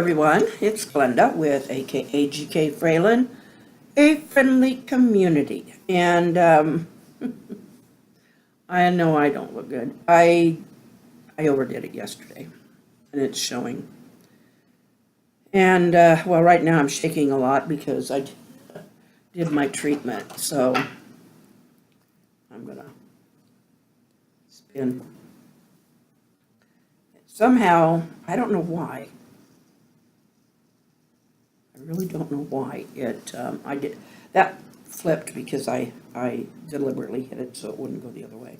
everyone, it's Glenda with aka GK Fralin, a friendly community. And I know I don't look good. I overdid it yesterday, and it's showing. And well, right now I'm shaking a lot because I did my treatment, so I'm gonna spin. Somehow, I don't know why. I really don't know why I did that flipped because I deliberately hit it so it wouldn't go the other way.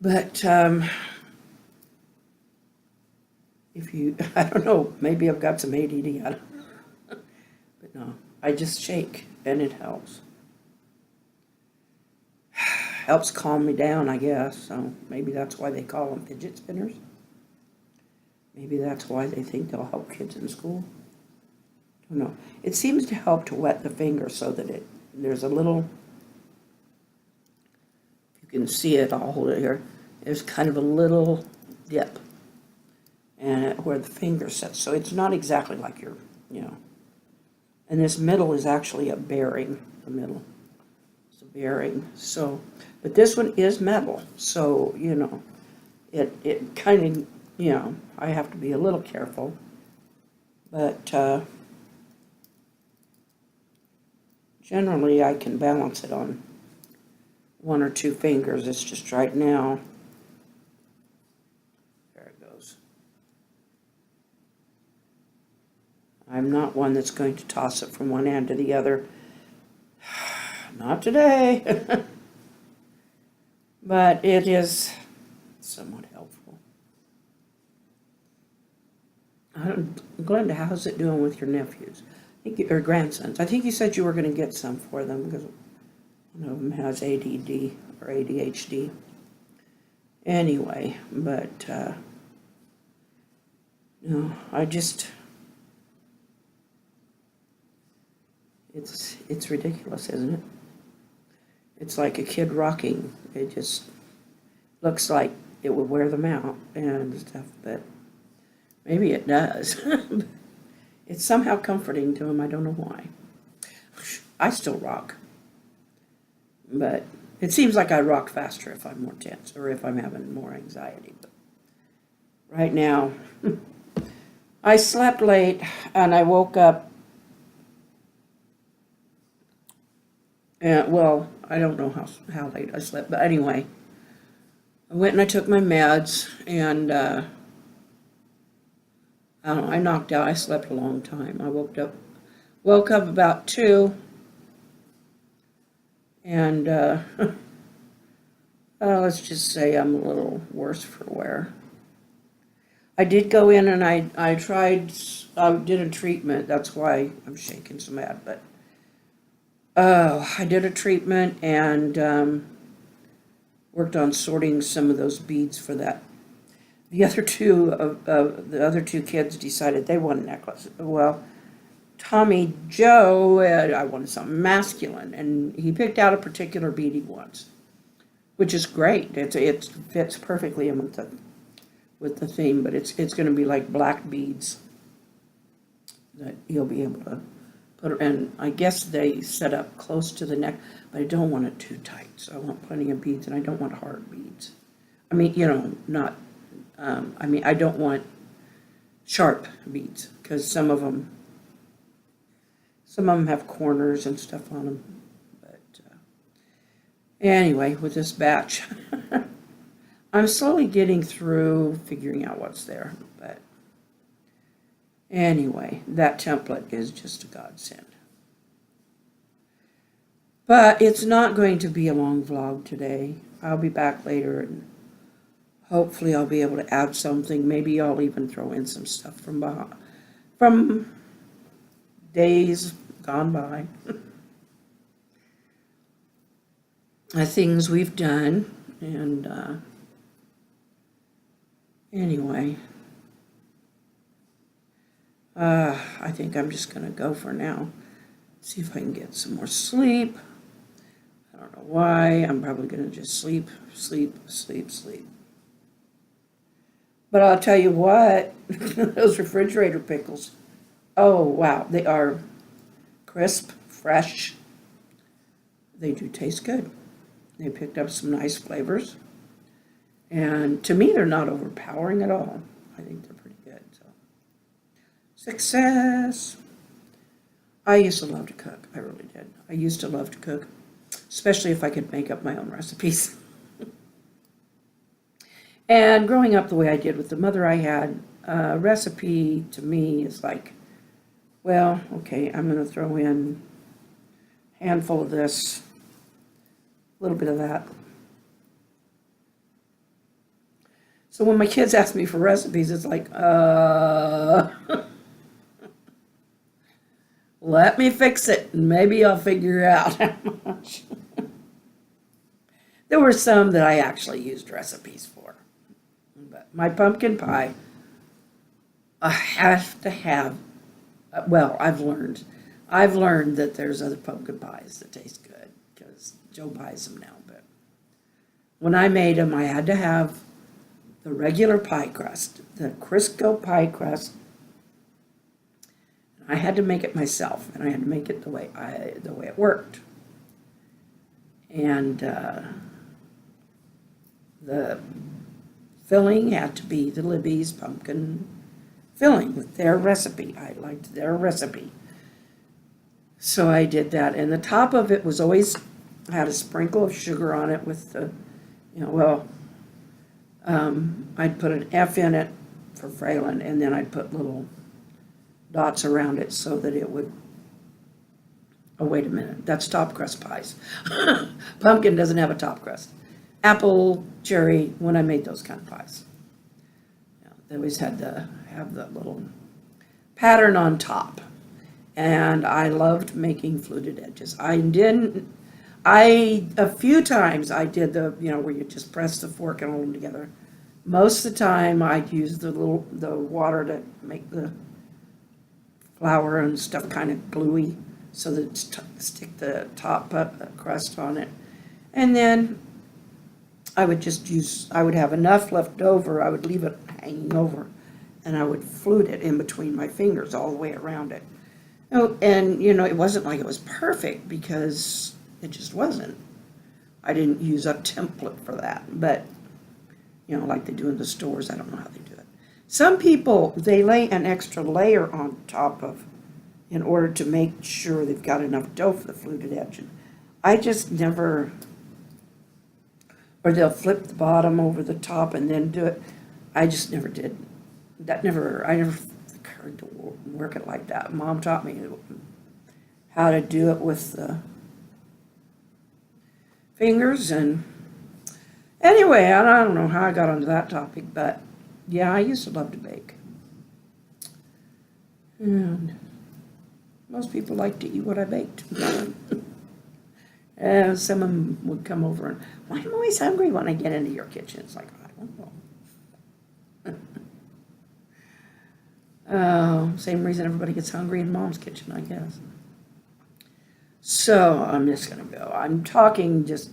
But if you, I don't know, maybe I've got some ADD. I don't know. But no, I just shake and it helps. Helps calm me down, I guess. So maybe that's why they call them fidget spinners. Maybe that's why they think they'll help kids in school. I don't know. It seems to help to wet the finger so that there's a little, you can see it, I'll hold it here. There's kind of a little dip and where the finger sits. So it's not exactly like your, and this middle is actually a bearing, the middle. It's a bearing. So, but this one is metal. So, it kind of, I have to be a little careful. But generally I can balance it on one or two fingers. It's just right now. There it goes. I'm not one that's going to toss it from one end to the other. Not today. But it is somewhat helpful. Glenda, how's it doing with your nephews? Or grandsons? I think you said you were going to get some for them because one of them has ADD or ADHD. Anyway, but no, it's ridiculous, isn't it? It's like a kid rocking. It just looks like it would wear them out and stuff, but maybe it does. It's somehow comforting to them. I don't know why. I still rock. But it seems like I rock faster if I'm more tense or if I'm having more anxiety. But right now, I slept late and I woke up. And, well, I don't know how late I slept. But anyway, I went and I took my meds and I don't know, I knocked out. I slept a long time. I woke up about 2, and let's just say I'm a little worse for wear. I did go in and I did a treatment. That's why I'm shaking so bad. But I did a treatment and worked on sorting some of those beads for that. The other two kids decided they wanted a necklace. Well, Tommy Joe, I wanted something masculine, and he picked out a particular bead he wants, which is great. It fits perfectly in with the theme, but it's going to be like black beads that he'll be able to put. And I guess they set up close to the neck, but I don't want it too tight. So I want plenty of beads, and I don't want hard beads. I mean, not. I don't want sharp beads because some of them have corners and stuff on them. But anyway, with this batch, I'm slowly getting through figuring out what's there. But anyway, that template is just a godsend. But it's not going to be a long vlog today. I'll be back later and hopefully I'll be able to add something. Maybe I'll even throw in some stuff from days gone by. Things we've done. And anyway, I think I'm just going to go for now. See if I can get some more sleep. I don't know why. I'm probably going to just sleep. But I'll tell you what, those refrigerator pickles, oh wow, they are crisp, fresh. They do taste good. They picked up some nice flavors. And to me, they're not overpowering at all. I think they're pretty good. So, success. I used to love to cook. I really did. I used to love to cook, especially if I could make up my own recipes. And growing up the way I did with the mother I had, a recipe to me is like, well, okay, I'm going to throw in a handful of this, a little bit of that. So when my kids ask me for recipes, it's like, let me fix it, and maybe I'll figure out how much. There were some that I actually used recipes for. But my pumpkin pie, I have to have, well, I've learned that there's other pumpkin pies that taste good, because Joe buys them now. But when I made them, I had to have the regular pie crust, the Crisco pie crust. I had to make it myself, and I had to make it the way it worked. And the filling had to be the Libby's pumpkin filling with their recipe. I liked their recipe. So I did that. And the top of it was always, had a sprinkle of sugar on it with the, I'd put an F in it for Fralin, and then I'd put little dots around it so that it would, oh, wait a minute, that's top crust pies. Pumpkin doesn't have a top crust. Apple, cherry, when I made those kind of pies. They always had to have the little pattern on top. And I loved making fluted edges. A few times I did the, where you just press the fork and hold them together. Most of the time I'd use the water to make the flour and stuff kind of gluey so that stick the top crust on it. And then I would have enough left over, I would leave it hanging over, and I would flute it in between my fingers all the way around it. Oh, and it wasn't like it was perfect, because it just wasn't. I didn't use a template for that, but like they do in the stores, I don't know how they do it. Some people, they lay an extra layer on top of, in order to make sure they've got enough dough for the fluted edge. I just never, or they'll flip the bottom over the top and then do it. I just never did. I never occurred to work it like that. Mom taught me how to do it with the fingers. And anyway, I don't know how I got onto that topic, but yeah, I used to love to bake. And most people like to eat what I baked. And some of them would come over and, why am I always hungry when I get into your kitchen? It's like, I don't know. Same reason everybody gets hungry in Mom's kitchen, I guess. So I'm just going to go. I'm talking just...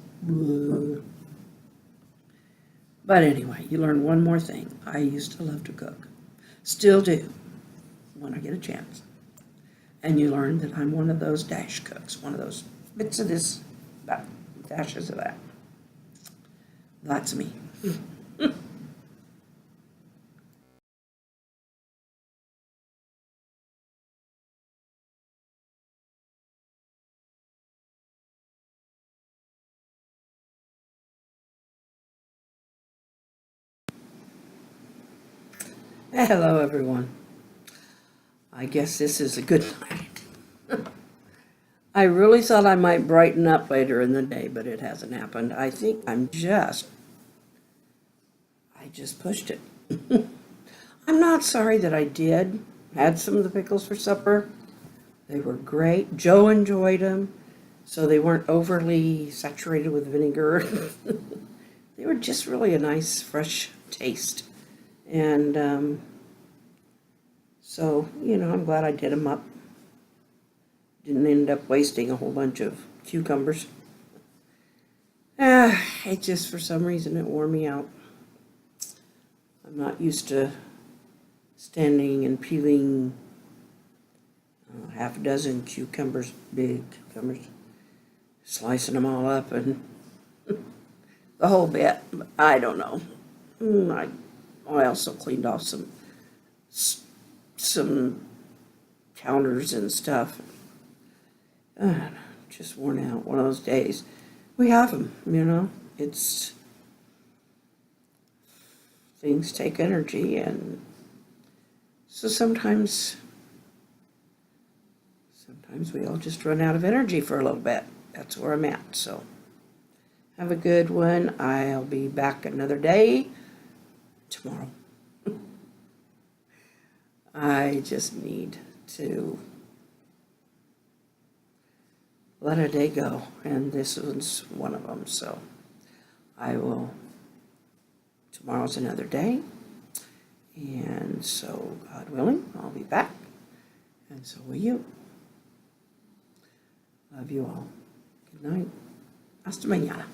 But anyway, you learn one more thing. I used to love to cook. Still do, when I get a chance. And you learn that I'm one of those dash cooks, one of those bits of this, dashes of that. That's me. Hello, everyone. I guess this is a good night. I really thought I might brighten up later in the day, but it hasn't happened. I think I just pushed it. I'm not sorry that I did. Had some of the pickles for supper. They were great. Joe enjoyed them, so they weren't overly saturated with vinegar. They were just really a nice, fresh taste. And so, I'm glad I did them up. Didn't end up wasting a whole bunch of cucumbers. It just, for some reason, it wore me out. I'm not used to standing and peeling half a dozen cucumbers, big cucumbers, slicing them all up and the whole bit. I don't know. I also cleaned off some counters and stuff. Just worn out. One of those days. We have them, you know. It's things take energy, and so sometimes we all just run out of energy for a little bit. That's where I'm at. So have a good one. I'll be back another day tomorrow. I just need to let a day go, and this one's one of them. So tomorrow's another day, and so God willing, I'll be back, and so will you. Love you all. Good night. Hasta mañana.